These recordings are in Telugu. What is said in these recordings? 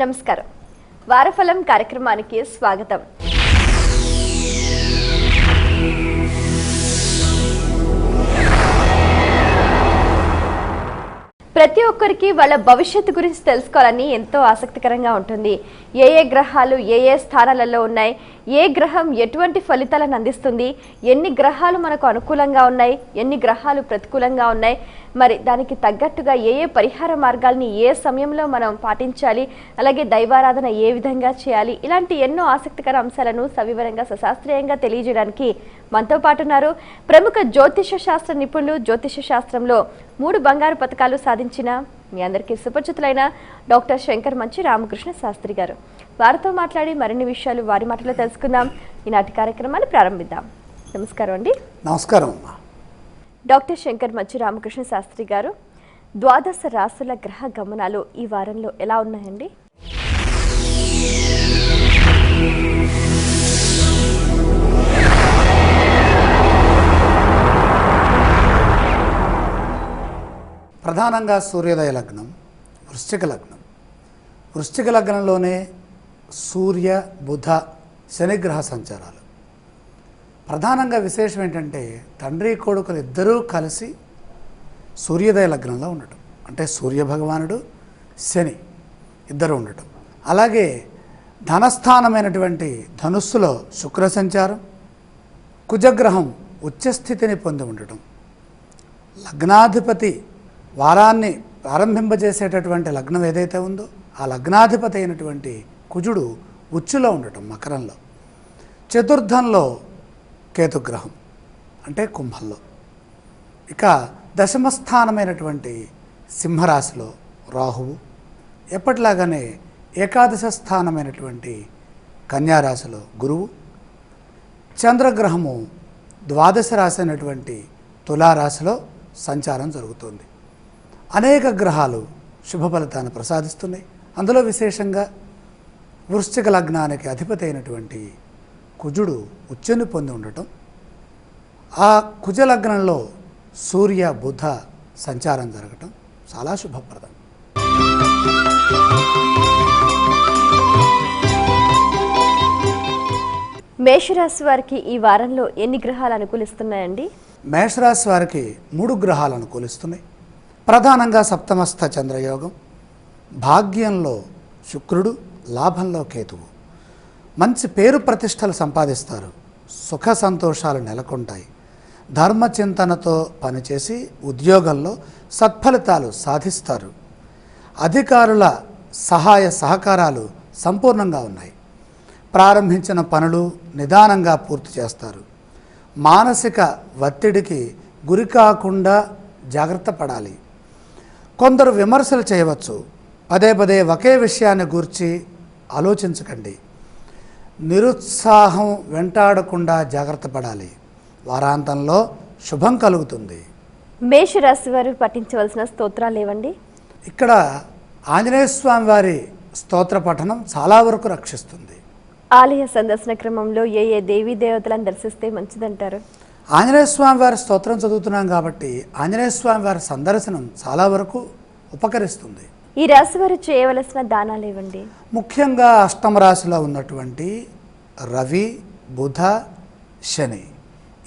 నమస్కారం. వారఫలం కార్యక్రమానికి స్వాగతం. ప్రతి ఒక్కరికి వాళ్ళ భవిష్యత్తు గురించి తెలుసుకోవాలని ఎంతో ఆసక్తికరంగా ఉంటుంది. ఏ గ్రహాలు ఏ స్థానాలలో ఉన్నాయి, ఏ గ్రహం ఎటువంటి ఫలితాలను అందిస్తుంది, ఎన్ని గ్రహాలు మనకు అనుకూలంగా ఉన్నాయి, ఎన్ని గ్రహాలు ప్రతికూలంగా ఉన్నాయి, మరి దానికి తగ్గట్టుగా ఏ పరిహార మార్గాల్ని ఏ సమయంలో మనం పాటించాలి, అలాగే దైవారాధన ఏ విధంగా చేయాలి, ఇలాంటి ఎన్నో ఆసక్తికర అంశాలను సవివరంగా సశాస్త్రీయంగా తెలియజేయడానికి మనతో పాటు ఉన్నారు ప్రముఖ జ్యోతిష శాస్త్ర నిపుణులు, జ్యోతిష శాస్త్రంలో 3 బంగారు పతకాలు సాధించిన మీ అందరికీ సుపరిచితులైన డాక్టర్ శంకర్ మంచి రామకృష్ణ శాస్త్రి గారు. వారితో మాట్లాడి మరిన్ని విషయాలు వారి మాటలో తెలుసుకుందాం. ఈనాటి కార్యక్రమాన్ని ప్రారంభిద్దాం. నమస్కారం అండి. నమస్కారం. డాక్టర్ శంకర్ మంచి రామకృష్ణ శాస్త్రి గారు, ద్వాదశ రాశుల గ్రహ గమనాలు ఈ వారంలో ఎలా ఉన్నాయండి? ప్రధానంగా సూర్యోదయ లగ్నం వృశ్చిక లగ్నం. వృశ్చిక లగ్నంలోనే సూర్య బుధ శనిగ్రహ సంచారాలు. ప్రధానంగా విశేషం ఏంటంటే తండ్రి కొడుకులు ఇద్దరూ కలిసి సూర్యోదయ లగ్నంలో ఉండటం, అంటే సూర్య భగవానుడు శని ఇద్దరు ఉండటం. అలాగే ధనస్థానమైనటువంటి ధనుస్సులో శుక్ర సంచారం, కుజగ్రహం ఉచ్చస్థితిని పొంది ఉండటం, లగ్నాధిపతి వారాన్ని ప్రారంభింపజేసేటటువంటి లగ్నం ఏదైతే ఉందో ఆ లగ్నాధిపతి అయినటువంటి కుజుడు ఉచ్చులో ఉండటం మకరంలో, చతుర్థంలో కేతుగ్రహం అంటే కుంభంలో, ఇక దశమస్థానమైనటువంటి సింహరాశిలో రాహువు, ఎప్పటిలాగానే ఏకాదశ స్థానమైనటువంటి కన్యారాశిలో గురువు, చంద్రగ్రహము ద్వాదశ రాశి అయినటువంటి తులారాశిలో సంచారం జరుగుతుంది. అనేక గ్రహాలు శుభ ఫలితాన్ని ప్రసాదిస్తున్నాయి. అందులో విశేషంగా వృశ్చిక లగ్నానికి అధిపతి అయినటువంటి కుజుడు ఉచ్చుని పొంది ఉండటం, ఆ కుజ లగ్నంలో సూర్య బుధ సంచారం జరగటం చాలా శుభప్రదం. మేషరాశి వారికి ఈ వారంలో ఎన్ని గ్రహాలు అనుకూలిస్తున్నాయండి? మేషరాశి వారికి 3 గ్రహాలు అనుకూలిస్తున్నాయి. ప్రధానంగా సప్తమస్థ చంద్రయోగం, భాగ్యంలో శుక్రుడు, లాభంలో కేతువు. మంచి పేరు ప్రతిష్టలు సంపాదిస్తారు, సుఖ సంతోషాలు నెలకొంటాయి. ధర్మచింతనతో పనిచేసి ఉద్యోగంలో సత్ఫలితాలు సాధిస్తారు. అధికారుల సహాయ సహకారాలు సంపూర్ణంగా ఉన్నాయి. ప్రారంభించిన పనులు నిదానంగా పూర్తి చేస్తారు. మానసిక ఒత్తిడికి గురి కాకుండా జాగ్రత్త పడాలి. కొందరు విమర్శలు చేయవచ్చు. పదే పదే ఒకే విషయాన్ని గూర్చి ఆలోచించకండి. నిరుత్సాహం వెంటాడకుండా జాగ్రత్త పడాలి. వారాంతంలో శుభం కలుగుతుంది. మేషరాశి వారు పఠించవలసిన స్తోత్రాలు ఏవండి? ఇక్కడ ఆంజనేయ స్వామి వారి స్తోత్ర పఠనం చాలా వరకు రక్షిస్తుంది. ఆలయ సందర్శన క్రమంలో ఏ దేవీ దేవతలను దర్శిస్తే మంచిదంటారు? ఆంజనేయ స్వామి వారి స్తోత్రం చదువుతున్నాం కాబట్టి ఆంజనేయ స్వామి వారి సందర్శనం చాలా వరకు ఉపకరిస్తుంది. ఈ రాశి వారు చేయవలసిన దానాలు ఏవండి? ముఖ్యంగా అష్టమ రాశిలో ఉన్నటువంటి రవి, బుధ, శని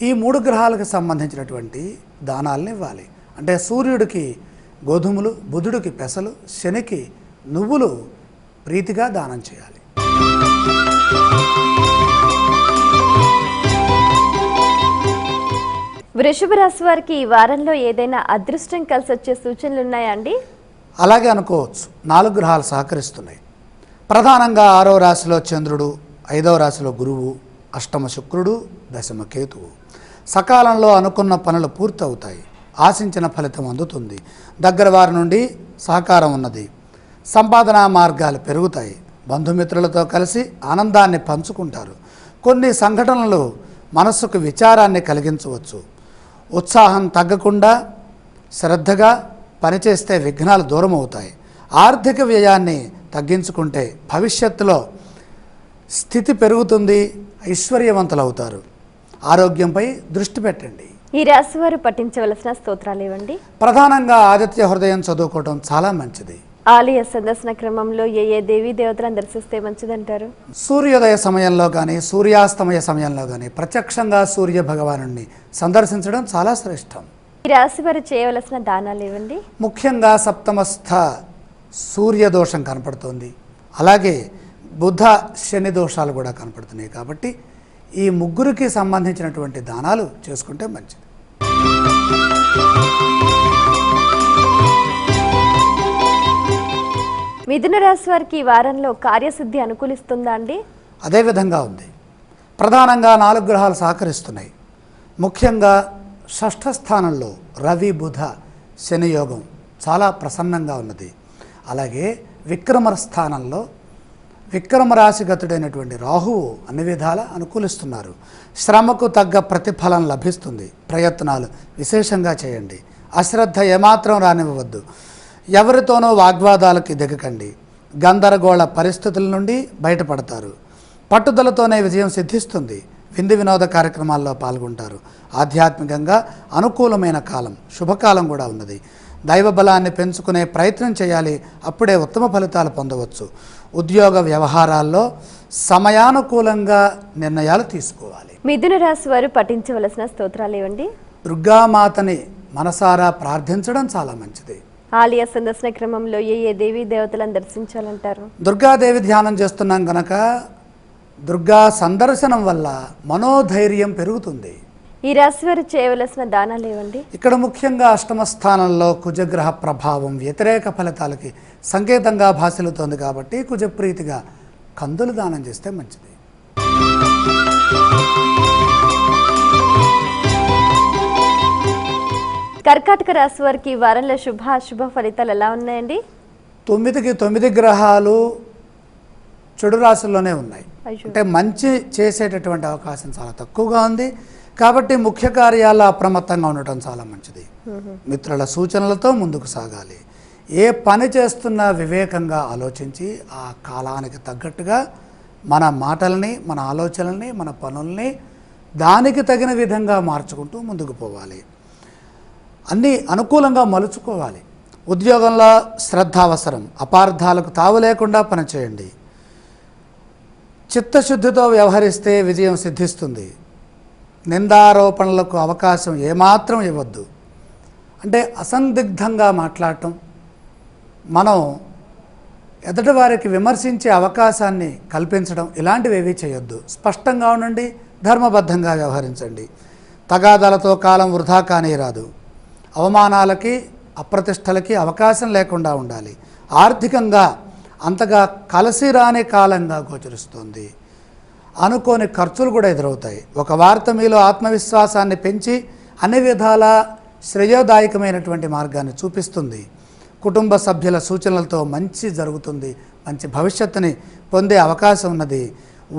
ఈ 3 గ్రహాలకు సంబంధించినటువంటి దానాలను ఇవ్వాలి. అంటే సూర్యుడికి గోధుమలు, బుధుడికి పెసలు, శనికి నువ్వులు ప్రీతిగా దానం చేయాలి. వృషభ రాశి వారికి ఈ వారంలో ఏదైనా అదృష్టం కలిసి వచ్చే సూచనలు ఉన్నాయా అండి? అలాగే అనుకోవచ్చు. 4 గ్రహాలు సహకరిస్తున్నాయి. ప్రధానంగా 6వ రాశిలో చంద్రుడు, 5వ రాశిలో గురువు, అష్టమ శుక్రుడు, దశమ కేతువు. సకాలంలో అనుకున్న పనులు పూర్తవుతాయి. ఆశించిన ఫలితం అందుతుంది. దగ్గర వారి నుండి సహకారం ఉన్నది. సంపాదనా మార్గాలు పెరుగుతాయి. బంధుమిత్రులతో కలిసి ఆనందాన్ని పంచుకుంటారు. కొన్ని సంఘటనలు మనస్సుకు విచారాన్ని కలిగించవచ్చు. ఉత్సాహం తగ్గకుండా శ్రద్ధగా పనిచేస్తే విఘ్నాలు దూరం అవుతాయి. ఆర్థిక వ్యయాన్ని తగ్గించుకుంటే భవిష్యత్తులో స్థితి పెరుగుతుంది, ఐశ్వర్యవంతులు అవుతారు. ఆరోగ్యంపై దృష్టి పెట్టండి. ఈ రాశి వారు పఠించవలసిన స్తోత్రాలు ఏవండి? ప్రధానంగా ఆదిత్య హృదయం చదువుకోవడం చాలా మంచిది. ఆలయ సందర్శన క్రమంలో ఏ దేవీ దేవతలను దర్శిస్తే మంచిదంటారు? సూర్యోదయ సమయంలో కానీ సూర్యాస్తమయ సమయంలో కానీ ప్రత్యక్షంగా సూర్య భగవాను సందర్శించడం చాలా శ్రేష్టం. ఈ రాశి వారు చేయవలసిన దానాలు ఏవండి? ముఖ్యంగా సప్తమస్థ సూర్య దోషం కనపడుతుంది, అలాగే బుధ శని దోషాలు కూడా కనపడుతున్నాయి. కాబట్టి ఈ ముగ్గురికి సంబంధించినటువంటి దానాలు చేసుకుంటే మంచిది. మిథున రాశి వారికి ఈ వారంలో కార్యసిద్ధి అనుకూలిస్తుందా అండి? అదే విధంగా ఉంది. ప్రధానంగా 4 గ్రహాలు సహకరిస్తున్నాయి. ముఖ్యంగా షష్ఠ స్థానంలో రవి బుధ శని యోగం చాలా ప్రసన్నంగా ఉన్నది. అలాగే విక్రమ స్థానంలో విక్రమ రాశిగతుడైనటువంటి రాహువు అన్ని విధాల అనుకూలిస్తున్నారు. శ్రమకు తగ్గ ప్రతిఫలం లభిస్తుంది. ప్రయత్నాలు విశేషంగా చేయండి. అశ్రద్ధ ఏమాత్రం రానివ్వవద్దు. ఎవరితోనో వాగ్వాదాలకి దిగకండి. గందరగోళ పరిస్థితుల నుండి బయటపడతారు. పట్టుదలతోనే విజయం సిద్ధిస్తుంది. విందు వినోద కార్యక్రమాల్లో పాల్గొంటారు. ఆధ్యాత్మికంగా అనుకూలమైన కాలం, శుభకాలం కూడా ఉన్నది. దైవ బలాన్ని పెంచుకునే ప్రయత్నం చేయాలి, అప్పుడే ఉత్తమ ఫలితాలు పొందవచ్చు. ఉద్యోగ వ్యవహారాల్లో సమయానుకూలంగా నిర్ణయాలు తీసుకోవాలి. మిథున రాశి వారు పఠించవలసిన స్తోత్రాలు ఏవండి? దుర్గామాతని మనసారా ప్రార్థించడం చాలా మంచిది. ఆలయ సందర్శన క్రమంలో ఏ దేవీ దేవతలను దర్శించాలంటారు? దుర్గాదేవి ధ్యానం చేస్తున్నాం కనుక దుర్గా సందర్శనం వల్ల మనోధైర్యం పెరుగుతుంది. ఈ రాశి వారు చేయవలసిన దానాలు ఏవండి? ఇక్కడ ముఖ్యంగా అష్టమ స్థానంలో కుజగ్రహ ప్రభావం వ్యతిరేక ఫలితాలకి సంకేతంగా భాసిల్లుతోంది. కాబట్టి కుజప్రీతిగా కందులు దానం చేస్తే మంచిది. కర్కాటక రాశి వారికి ఈ వారంలో శుభ ఫలితాలు ఎలా ఉన్నాయండి? 9కి 9 గ్రహాలు చెడు రాశుల్లోనే ఉన్నాయి. అంటే మంచి చేసేటటువంటి అవకాశం చాలా తక్కువగా ఉంది. కాబట్టి ముఖ్య కార్యాల్లో అప్రమత్తంగా ఉండటం చాలా మంచిది. మిత్రుల సూచనలతో ముందుకు సాగాలి. ఏ పని చేస్తున్నా వివేకంగా ఆలోచించి ఆ కాలానికి తగ్గట్టుగా మన మాటల్ని, మన ఆలోచనల్ని, మన పనుల్ని దానికి తగిన విధంగా మార్చుకుంటూ ముందుకు పోవాలి. అన్నీ అనుకూలంగా మలుచుకోవాలి. ఉద్యోగంలో శ్రద్ధ అవసరం. అపార్థాలకు తావు లేకుండా పనిచేయండి. చిత్తశుద్ధితో వ్యవహరిస్తే విజయం సిద్ధిస్తుంది. నిందారోపణలకు అవకాశం ఏమాత్రం ఇవ్వద్దు. అంటే అసందిగ్ధంగా మాట్లాడటం, మనం ఎదుటి వారికి విమర్శించే అవకాశాన్ని కల్పించడం, ఇలాంటివి ఏవీ చేయొద్దు. స్పష్టంగా ఉండండి, ధర్మబద్ధంగా వ్యవహరించండి. తగాదాలతో కాలం వృధా కానీ రాదు. అవమానాలకి అప్రతిష్టలకి అవకాశం లేకుండా ఉండాలి. ఆర్థికంగా అంతగా కలిసి రాని కాలంగా గోచరిస్తుంది. అనుకోని ఖర్చులు కూడా ఎదురవుతాయి. ఒక వార్త మీలో ఆత్మవిశ్వాసాన్ని పెంచి అన్ని విధాల శ్రేయోదాయకమైనటువంటి మార్గాన్ని చూపిస్తుంది. కుటుంబ సభ్యుల సూచనలతో మంచి జరుగుతుంది. మంచి భవిష్యత్తుని పొందే అవకాశం ఉన్నది.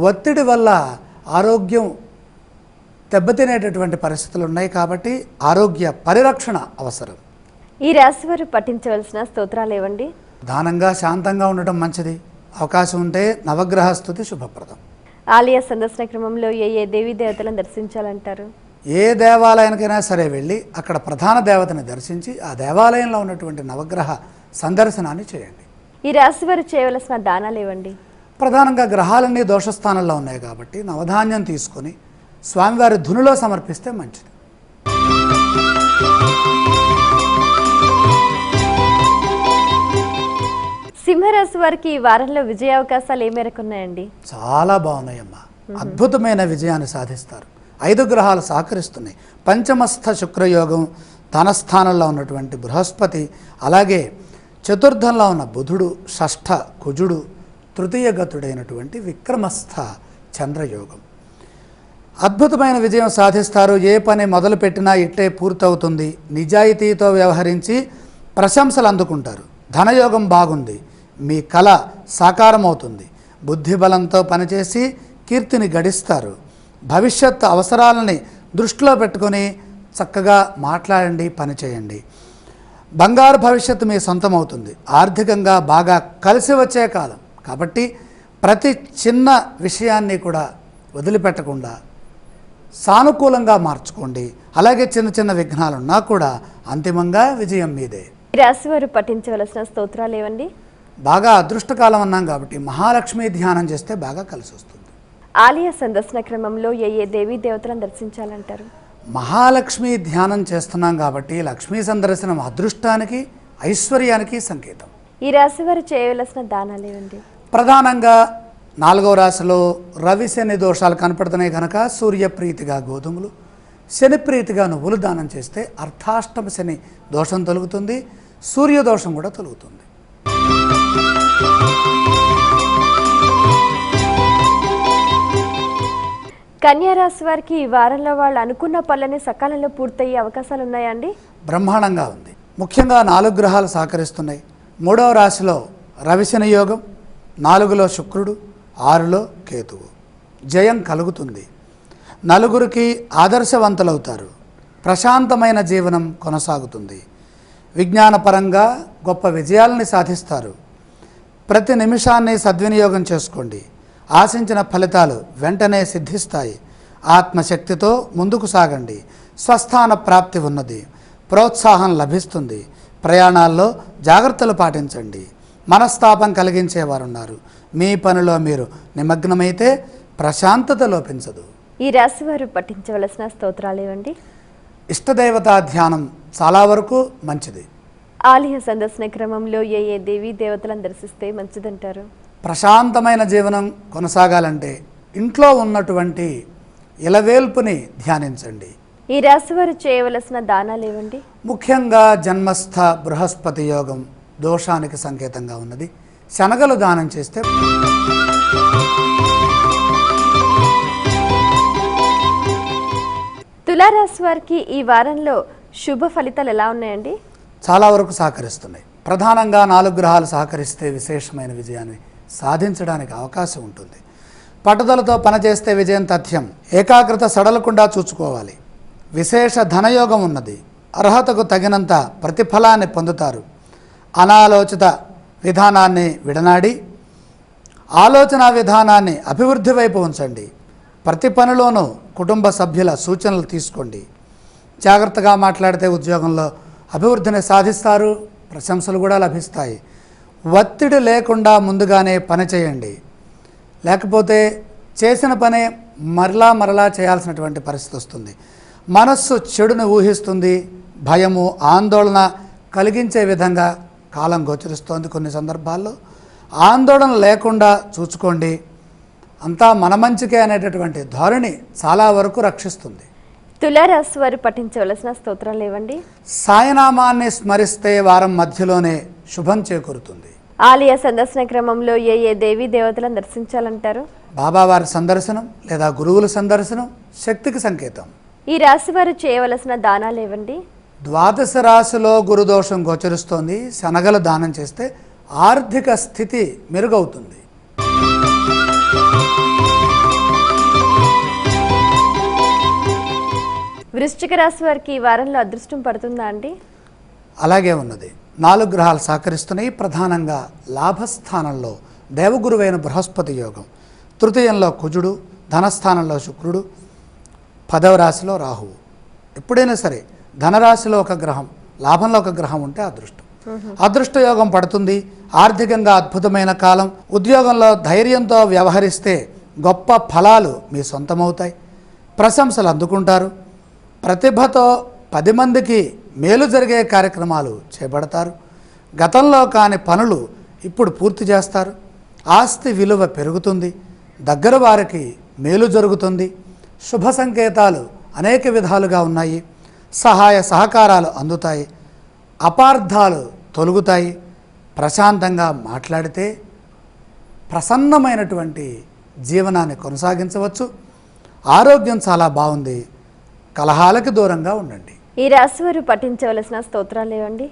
ఒత్తిడి వల్ల ఆరోగ్యం దెబ్బతినేటటువంటి పరిస్థితులు ఉన్నాయి. కాబట్టి ఆరోగ్య పరిరక్షణ అవసరం. ఈ రాశి వారు పఠించవలసిన స్తోత్రాలు ఏవండి? ప్రధానంగా శాంతంగా ఉండటం మంచిది. అవకాశం ఉంటే నవగ్రహ స్తుతి శుభప్రదం. ఆలయ సందర్శన క్రమంలో ఏ దేవీ దేవతలను దర్శించాలంటారు? ఏ దేవాలయానికైనా సరే వెళ్ళి అక్కడ ప్రధాన దేవతని దర్శించి ఆ దేవాలయంలో ఉన్నటువంటి నవగ్రహ సందర్శనాన్ని చేయండి. ఈ రాశి వారు చేయవలసిన దానాలు ఏవండి? ప్రధానంగా గ్రహాలన్నీ దోషస్థానంలో ఉన్నాయి కాబట్టి నవధాన్యం తీసుకొని స్వామివారి ధునిలో సమర్పిస్తే మంచిది. సింహరాశి వారికి ఈ వారంలో విజయ అవకాశాలు ఏ మేరకు ఉన్నాయండి? చాలా బాగున్నాయమ్మా. అద్భుతమైన విజయాన్ని సాధిస్తారు. 5 గ్రహాలు సహకరిస్తున్నాయి. పంచమస్థ శుక్రయోగం, ధనస్థానంలో ఉన్నటువంటి బృహస్పతి, అలాగే చతుర్థంలో ఉన్న బుధుడు, షష్ఠ కుజుడు, తృతీయ గతుడైనటువంటి విక్రమస్థ చంద్రయోగం. అద్భుతమైన విజయం సాధిస్తారు. ఏ పని మొదలుపెట్టినా ఇట్టే పూర్తవుతుంది. నిజాయితీతో వ్యవహరించి ప్రశంసలు అందుకుంటారు. ధనయోగం బాగుంది. మీ కళ సాకారం అవుతుంది. బుద్ధిబలంతో పనిచేసి కీర్తిని గడిస్తారు. భవిష్యత్ అవసరాలని దృష్టిలో పెట్టుకొని చక్కగా మాట్లాడండి, పనిచేయండి. బంగారు భవిష్యత్తు మీ సొంతం అవుతుంది. ఆర్థికంగా బాగా కలిసి వచ్చే కాలం కాబట్టి ప్రతి చిన్న విషయాన్ని కూడా వదిలిపెట్టకుండా సానుకూలంగా మార్చుకోండి. అలాగే చిన్న చిన్న విఘ్నాలు ఉన్నా కూడా అంతిమంగా విజయం మీదే. ఈ రాశి వారు పఠించవలసిన స్తోత్రాలు ఏవండి? బాగా అదృష్టకాలం అన్నాం కాబట్టి మహాలక్ష్మి ధ్యానం చేస్తే బాగా కలిసి వస్తుంది. ఆలయ సందర్శన క్రమంలో ఏ దేవీ దేవతలను దర్శించాలంటారు? మహాలక్ష్మి ధ్యానం చేస్తున్నాం కాబట్టి లక్ష్మీ సందర్శనం అదృష్టానికి ఐశ్వర్యానికి సంకేతం. ఈ రాశి వారు చేయవలసిన దానాలు ఏవండి? ప్రధానంగా 4వ రాశిలో రవి శని దోషాలు కనపడుతున్నాయి కనుక సూర్యప్రీతిగా గోధుమలు, శని ప్రీతిగా నువ్వులు దానం చేస్తే అర్ధాష్టమ శని దోషం తొలుగుతుంది, సూర్యదోషం కూడా తొలుగుతుంది. కన్యా రాశి వారికి ఈ వారంలో వాళ్ళు అనుకున్న పనులని సకాలంలో పూర్తయ్యే అవకాశాలు ఉన్నాయా అండి? బ్రహ్మాండంగా ఉంది. ముఖ్యంగా 4 గ్రహాలు సహకరిస్తున్నాయి. 3వ రాశిలో రవిశని యోగం, 4లో శుక్రుడు, 6లో కేతువు. జయం కలుగుతుంది. నలుగురికి ఆదర్శవంతులవుతారు. ప్రశాంతమైన జీవనం కొనసాగుతుంది. విజ్ఞానపరంగా గొప్ప విజయాలని సాధిస్తారు. ప్రతి నిమిషాన్ని సద్వినియోగం చేసుకోండి. ఆశించిన ఫలితాలు వెంటనే సిద్ధిస్తాయి. ఆత్మశక్తితో ముందుకు సాగండి. స్వస్థాన ప్రాప్తి ఉన్నది. ప్రోత్సాహం లభిస్తుంది. ప్రయాణాల్లో జాగ్రత్తలు పాటించండి. మనస్తాపం కలిగించేవారున్నారు. మీ పనిలో మీరు నిమగ్నమైతే ప్రశాంతత లోపించదు. ఈ రాశి వారు పఠించవలసిన స్తోత్రాలు ఏవండి? ఇష్టదేవతా ధ్యానం చాలా వరకు మంచిది. ఆలయ సందర్శన క్రమంలో ఏ దేవీ దేవతలను దర్శిస్తే మంచిదంటారు? ప్రశాంతమైన జీవనం కొనసాగాలంటే ఇంట్లో ఉన్నటువంటి ఇలవేల్పుని ధ్యానించండి. ఈ రాశి వారు చేయవలసిన దానాలు ఏవండి? ముఖ్యంగా జన్మస్థ బృహస్పతి యోగం దోషానికి సంకేతంగా ఉన్నది. శనగలు దానం చేస్తే తులారాశి వారికి ఈ వారంలో శుభ ఫలితాలు ఎలా ఉన్నాయండి? చాలా వరకు సహకరిస్తున్నాయి. ప్రధానంగా 4 గ్రహాలు సహకరిస్తే విశేషమైన విజయాన్ని సాధించడానికి అవకాశం ఉంటుంది. పట్టుదలతో పనిచేస్తే విజయం తథ్యం. ఏకాగ్రత సడలకుండా చూసుకోవాలి. విశేష ధనయోగం ఉన్నది. అర్హతకు తగినంత ప్రతిఫలాన్ని పొందుతారు. అనాలోచిత విధానాన్ని విడనాడి ఆలోచన విధానాన్ని అభివృద్ధి వైపు ఉంచండి. ప్రతి పనిలోనూ కుటుంబ సభ్యుల సూచనలు తీసుకోండి. జాగ్రత్తగా మాట్లాడితే ఉద్యోగంలో అభివృద్ధిని సాధిస్తారు. ప్రశంసలు కూడా లభిస్తాయి. ఒత్తిడి లేకుండా ముందుగానే పని చేయండి. లేకపోతే చేసిన పనే మరలా చేయాల్సినటువంటి పరిస్థితి వస్తుంది. మనస్సు చెడును ఊహిస్తుంది. భయము ఆందోళన కలిగించే విధంగా కాలం గోచరిస్తోంది. కొన్ని సందర్భాల్లో ఆందోళన లేకుండా చూసుకోండి. అంతా మన మంచికే అనేటటువంటి ధోరణి చాలా వరకు రక్షిస్తుంది. తులారాశి వారు పఠించవలసిన స్తోత్రాలు ఏవండి? సాయనామాన్ని స్మరిస్తే వారం మధ్యలోనే శుభం చేకూరుతుంది. ఆలయ సందర్శన క్రమంలో ఏ దేవీ దేవతలను దర్శించాలంటారు? బాబావారి సందర్శనం లేదా గురువుల సందర్శనం శక్తికి సంకేతం. ఈ రాశి వారు చేయవలసిన దానాలు ఏవండి? ద్వాదశ రాశిలో గురుదోషం గోచరిస్తోంది. శనగలు దానం చేస్తే ఆర్థిక స్థితి మెరుగవుతుంది. వృశ్చిక రాశి వారికి ఈ వారంలో అదృష్టం పడుతుందా అండి? అలాగే ఉన్నది. 4 గ్రహాలు సహకరిస్తున్నాయి. ప్రధానంగా లాభస్థానంలో దేవగురువైన బృహస్పతి యోగం, తృతీయంలో కుజుడు, ధనస్థానంలో శుక్రుడు, 10వ రాశిలో రాహువు. ఎప్పుడైనా సరే ధనరాశిలో ఒక గ్రహం, లాభంలో ఒక గ్రహం ఉంటే అదృష్టం. అదృష్ట యోగం పడుతుంది. ఆర్థికంగా అద్భుతమైన కాలం. ఉద్యోగంలో ధైర్యంతో వ్యవహరిస్తే గొప్ప ఫలాలు మీ సొంతమవుతాయి. ప్రశంసలు అందుకుంటారు. ప్రతిభతో 10 మందికి మేలు జరిగే కార్యక్రమాలు చేపడతారు. గతంలో కాని పనులు ఇప్పుడు పూర్తి చేస్తారు. ఆస్తి విలువ పెరుగుతుంది. దగ్గర వారికి మేలు జరుగుతుంది. శుభ సంకేతాలు అనేక విధాలుగా ఉన్నాయి. సహాయ సహకారాలు అందుతాయి. అపార్థాలు తొలగుతాయి. ప్రశాంతంగా మాట్లాడితే ప్రసన్నమైనటువంటి జీవనాన్ని కొనసాగించవచ్చు. ఆరోగ్యం చాలా బాగుంది. కలహాలకు దూరంగా ఉండండి. ఈ రాశి వారు పఠించవలసిన స్తోత్రాలు ఏవండి?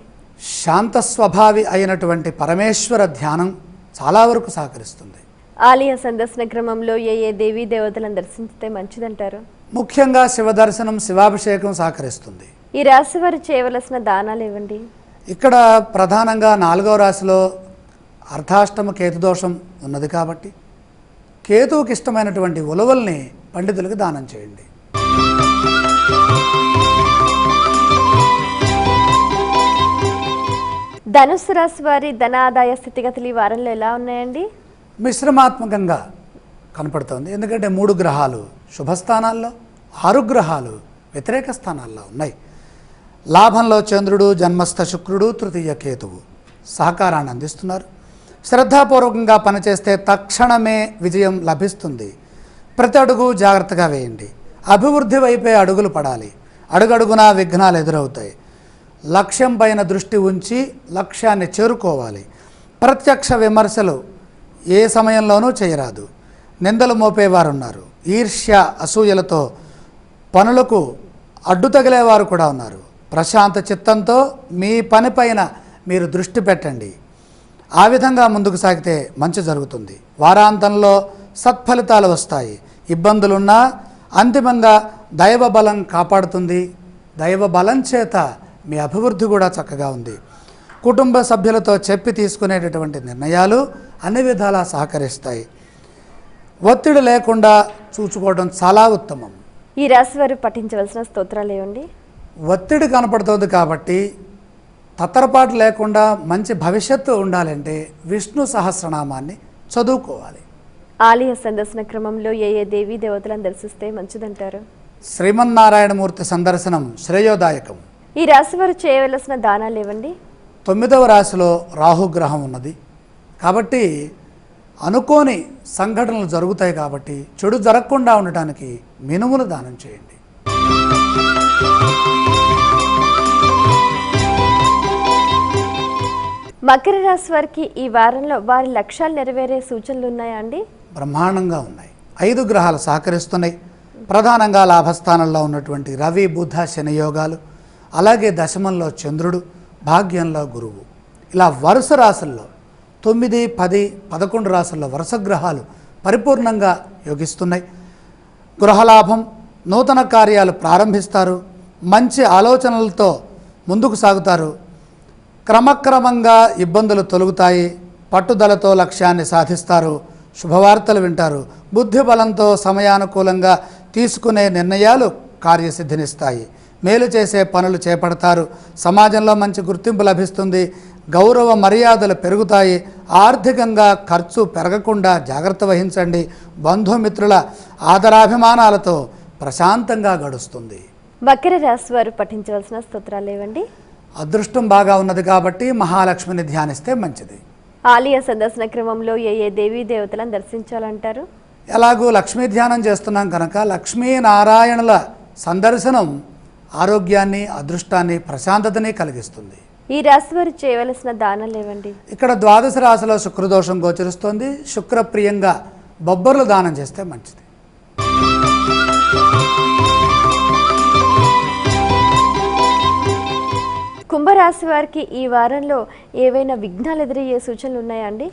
శాంత స్వభావి అయినటువంటి పరమేశ్వర ధ్యానం చాలా వరకు సహకరిస్తుంది. ఆలయ సందర్శన క్రమంలో ఏ దేవీ దేవతలను దర్శించితే మంచిదంటారు? ముఖ్యంగా శివ దర్శనం, శివాభిషేకం సహకరిస్తుంది. ఈ రాశి వారు చేయవలసిన దానాలు ఏవండి? ఇక్కడ ప్రధానంగా 4వ రాశిలో అర్ధాష్టమ కేతుదోషం ఉన్నది కాబట్టి కేతువుకి ఇష్టమైనటువంటి ఉలవల్ని పండితులకు దానం చేయండి. ధనుస్సు రాశి వారి ధనాదాయ స్థితిగతులు ఈ వారంలో ఎలా ఉన్నాయండి? మిశ్రమాత్మకంగా కనపడుతోంది. ఎందుకంటే 3 గ్రహాలు శుభస్థానాల్లో, 6 గ్రహాలు వ్యతిరేక స్థానాల్లో ఉన్నాయి. లాభంలో చంద్రుడు, జన్మస్థ శుక్రుడు, తృతీయ కేతువు సహకారాన్ని అందిస్తున్నారు. శ్రద్ధాపూర్వకంగా పనిచేస్తే తక్షణమే విజయం లభిస్తుంది. ప్రతి అడుగు జాగ్రత్తగా వేయండి. అభివృద్ధి వైపే అడుగులు పడాలి. అడుగడుగునా విఘ్నాలు ఎదురవుతాయి. లక్ష్యం పైన దృష్టి ఉంచి లక్ష్యాన్ని చేరుకోవాలి. ప్రత్యక్ష విమర్శలు ఏ సమయంలోనూ చేయరాదు. నిందలు మోపేవారు ఉన్నారు. ఈర్ష్య అసూయలతో పనులకు అడ్డు తగిలేవారు కూడా ఉన్నారు. ప్రశాంత చిత్తంతో మీ పనిపైన మీరు దృష్టి పెట్టండి. ఆ విధంగా ముందుకు సాగితే మంచి జరుగుతుంది. వారాంతంలో సత్ఫలితాలు వస్తాయి. ఇబ్బందులున్నా అంతిమంగా దైవ బలం కాపాడుతుంది. దైవ బలం చేత మీ అభివృద్ధి కూడా చక్కగా ఉంది. కుటుంబ సభ్యులతో చెప్పి తీసుకునేటటువంటి నిర్ణయాలు అన్ని విధాలా సహకరిస్తాయి. ఒత్తిడి లేకుండా చూసుకోవడం చాలా ఉత్తమం. ఈ రాశి వారు పఠించవలసిన స్తోత్రాలు ఏమండి? ఒత్తిడి కనపడుతుంది కాబట్టి తత్తరపాటు లేకుండా మంచి భవిష్యత్తు ఉండాలంటే విష్ణు సహస్రనామాన్ని చదువుకోవాలి. ఆలయ సందర్శన క్రమంలో ఏ ఏ దేవీ దేవతలను దర్శిస్తే మంచిదంటారు? శ్రీమన్నారాయణమూర్తి సందర్శనం శ్రేయోదాయకం. ఈ రాశి వారు చేయవలసిన దానాలు ఏవండి? 9వ రాశిలో రాహుగ్రహం ఉన్నది కాబట్టి అనుకోని సంఘటనలు జరుగుతాయి కాబట్టి చెడు జరగకుండా ఉండటానికి మినుములు దానం చేయండి. మకర రాశి వారికి ఈ వారంలో వారి లక్ష్యాలు నెరవేరే సూచనలు ఉన్నాయా అండి? బ్రహ్మాండంగా ఉన్నాయి. 5 గ్రహాలు సహకరిస్తున్నాయి. ప్రధానంగా లాభస్థానంలో ఉన్నటువంటి రవి, బుధ, శని యోగాలు, అలాగే దశమంలో చంద్రుడు, భాగ్యంలో గురువు, ఇలా వరుస రాశుల్లో 9, 10, 11 రాశుల్లో వరుస గ్రహాలు పరిపూర్ణంగా యోగిస్తున్నాయి. గృహలాభం, నూతన కార్యాలు ప్రారంభిస్తారు. మంచి ఆలోచనలతో ముందుకు సాగుతారు. క్రమక్రమంగా ఇబ్బందులు తొలగుతాయి. పట్టుదలతో లక్ష్యాన్ని సాధిస్తారు. శుభవార్తలు వింటారు. బుద్ధి బలంతో సమయానుకూలంగా తీసుకునే నిర్ణయాలు కార్యసిద్ధినిస్తాయి. మేలు చేసే పనులు చేపడతారు. సమాజంలో మంచి గుర్తింపు లభిస్తుంది. గౌరవ మర్యాదలు పెరుగుతాయి. ఆర్థికంగా ఖర్చు పెరగకుండా జాగ్రత్త వహించండి. బంధుమిత్రుల ఆదరాభిమానాలతో ప్రశాంతంగా గడుస్తుంది. మకర రాశి వారు పఠించవలసిన స్తోత్రాలు ఏవండి? అదృష్టం బాగా ఉన్నది కాబట్టి మహాలక్ష్మిని ధ్యానిస్తే మంచిది. ఆలయ సందర్శన క్రమంలో ఏ ఏ దేవీ దేవతలను దర్శించాలంటారు? ఎలాగూ లక్ష్మీ ధ్యానం చేస్తున్నాం కనుక లక్ష్మీనారాయణుల సందర్శనం ఆరోగ్యాన్ని, అదృష్టాన్ని, ప్రశాంతతని కలిగిస్తుంది. ఈ రాశి వారు చేయవలసిన దానాలు ఏవండి? ఇక్కడ ద్వాదశ రాశిలో శుక్రదోషం గోచరిస్తోంది. శుక్రప్రియంగా బొబ్బర్లు దానం చేస్తే మంచిది. కుంభరాశి వారికి ఈ వారంలో ఏవైనా విఘ్నాలు ఎదురయ్యే సూచనలు ఉన్నాయా అండి?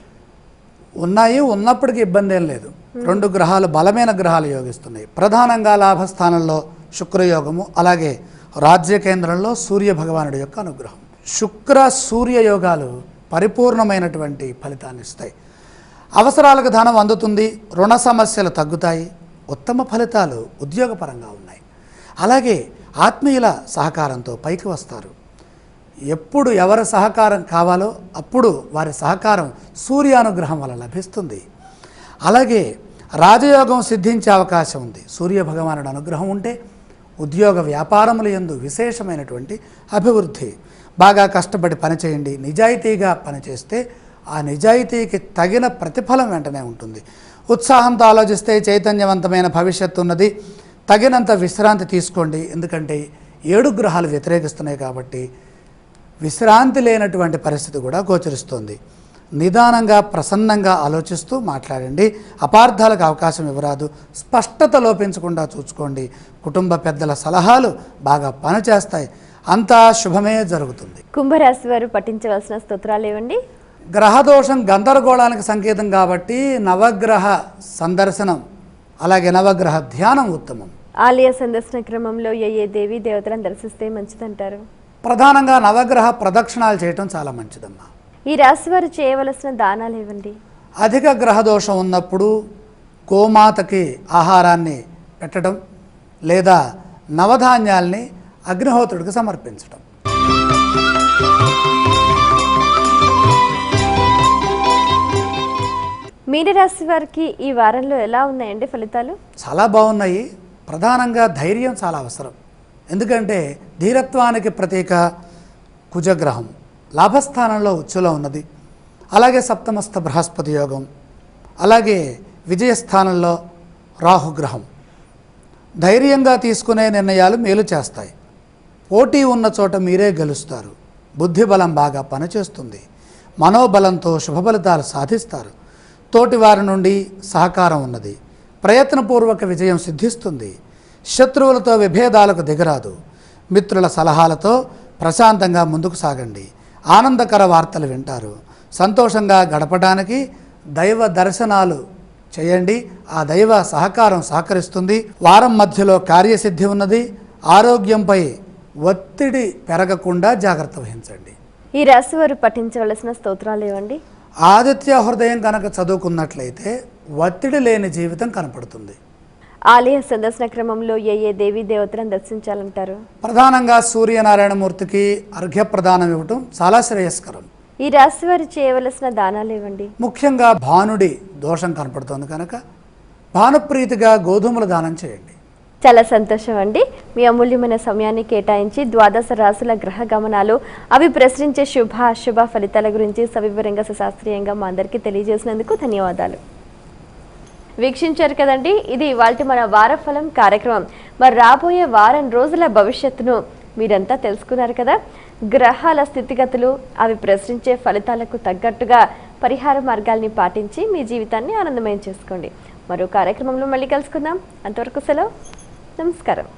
ఉన్నాయి. ఉన్నప్పటికీ ఇబ్బంది ఏం లేదు. 2 గ్రహాలు బలమైన గ్రహాలు యోగిస్తున్నాయి. ప్రధానంగా లాభస్థానంలో శుక్రయోగము, అలాగే రాజ్య కేంద్రంలో సూర్య భగవానుడి యొక్క అనుగ్రహం. శుక్ర సూర్య యోగాలు పరిపూర్ణమైనటువంటి ఫలితాన్ని ఇస్తాయి. అవసరాలకు ధనం అందుతుంది. రుణ సమస్యలు తగ్గుతాయి. ఉత్తమ ఫలితాలు ఉద్యోగపరంగా ఉన్నాయి. అలాగే ఆత్మీయుల సహకారంతో పైకి వస్తారు. ఎప్పుడు ఎవరి సహకారం కావాలో అప్పుడు వారి సహకారం సూర్యానుగ్రహం వల్ల లభిస్తుంది. అలాగే రాజయోగం సిద్ధించే అవకాశం ఉంది. సూర్య భగవానుడి అనుగ్రహం ఉంటే ఉద్యోగ వ్యాపారముల యందు విశేషమైనటువంటి అభివృద్ధి. బాగా కష్టపడి పనిచేయండి. నిజాయితీగా పనిచేస్తే ఆ నిజాయితీకి తగిన ప్రతిఫలం వెంటనే ఉంటుంది. ఉత్సాహంతో ఆలోచిస్తే చైతన్యవంతమైన భవిష్యత్తు ఉన్నది. తగినంత విశ్రాంతి తీసుకోండి. ఎందుకంటే 7 గ్రహాలు వ్యతిరేకిస్తున్నాయి కాబట్టి విశ్రాంతి లేనటువంటి పరిస్థితి కూడా గోచరిస్తుంది. నిదానంగా, ప్రసన్నంగా ఆలోచిస్తూ మాట్లాడండి. అపార్థాలకు అవకాశం ఇవ్వరాదు. స్పష్టత లోపించకుండా చూసుకోండి. కుటుంబ పెద్దల సలహాలు బాగా పనిచేస్తాయి. అంతా శుభమే జరుగుతుంది. కుంభరాశి వారు పఠించవలసిన స్తోత్రాలు ఏవండి? గ్రహదోషం గందరగోళానికి సంకేతం కాబట్టి నవగ్రహ సందర్శనం, అలాగే నవగ్రహ ధ్యానం ఉత్తమం. ఆలయ సందర్శన క్రమంలో ఏ ఏ దేవీ దేవతలను దర్శిస్తే మంచిదంటారు? ప్రధానంగా నవగ్రహ ప్రదక్షిణాలు చేయటం చాలా మంచిదమ్మా. ఈ రాశి వారు చేయవలసిన దానాలు ఏవండి? అధిక గ్రహదోషం ఉన్నప్పుడు గోమాతకి ఆహారాన్ని పెట్టడం లేదా నవధాన్యాల్ని అగ్నిహోత్రుడికి సమర్పించడం. మీనరాశి వారికి ఈ వారంలో ఎలా ఉన్నాయండి ఫలితాలు? చాలా బాగున్నాయి. ప్రధానంగా ధైర్యం చాలా అవసరం. ఎందుకంటే ధీరత్వానికి ప్రతీక కుజగ్రహం లాభస్థానంలో ఉచ్చులో ఉన్నది. అలాగే సప్తమస్థ బృహస్పతి యోగం, అలాగే విజయస్థానంలో రాహుగ్రహం. ధైర్యంగా తీసుకునే నిర్ణయాలు మేలు చేస్తాయి. పోటీ ఉన్న చోట మీరే గెలుస్తారు. బుద్ధిబలం బాగా పనిచేస్తుంది. మనోబలంతో శుభ ఫలితాలు సాధిస్తారు. తోటి వారి నుండి సహకారం ఉన్నది. ప్రయత్నపూర్వక విజయం సిద్ధిస్తుంది. శత్రువులతో విభేదాలకు దిగరాదు. మిత్రుల సలహాలతో ప్రశాంతంగా ముందుకు సాగండి. ఆనందకర వార్తలు వింటారు. సంతోషంగా గడపడానికి దైవ దర్శనాలు చేయండి. ఆ దైవ సహకారం సహకరిస్తుంది. వారం మధ్యలో కార్యసిద్ధి ఉన్నది. ఆరోగ్యంపై ఒత్తిడి పెరగకుండా జాగ్రత్త వహించండి. ఈ రాశి వారు పఠించవలసిన స్తోత్రాలు ఏవండి? ఆదిత్య హృదయం కనుక చదువుకున్నట్లయితే ఒత్తిడి లేని జీవితం కనపడుతుంది. ఆలయ సందర్శన క్రమంలో ఏ దేవీ దేవతలను దర్శించాలంటారు? ప్రధానంగా సూర్యనారాయణమూర్తికి అర్ఘ్యప్రదానం ఇవ్వటం చాలా శ్రేయస్కరం. ఈ రాశి వారు చేయవలసిన దానాలు ఏవండి? ముఖ్యంగా భానుడి దోషం కనపడుతోంది కనుక భానుప్రీతిగా గోధుమల దానం చేయండి. చాలా సంతోషం అండి. మీ అమూల్యమైన సమయాన్ని కేటాయించి ద్వాదశ రాశుల గ్రహ గమనాలు, అవి ప్రసరించే శుభ అశుభ ఫలితాల గురించి సవివరంగా సుశాస్త్రీయంగా మా అందరికీ తెలియజేసినందుకు ధన్యవాదాలు. వీక్షించారు కదండి, ఇది ఇవాల్టి మన వారఫలం కార్యక్రమం. మరి రాబోయే వారం రోజుల భవిష్యత్తును మీరంతా తెలుసుకున్నారు కదా. గ్రహాల స్థితిగతులు, అవి ప్రసరించే ఫలితాలకు తగ్గట్టుగా పరిహార మార్గాల్ని పాటించి మీ జీవితాన్ని ఆనందమయం చేసుకోండి. మరో కార్యక్రమంలో మళ్ళీ కలుసుకుందాం. అంతవరకు సెలవు. నమస్కారం.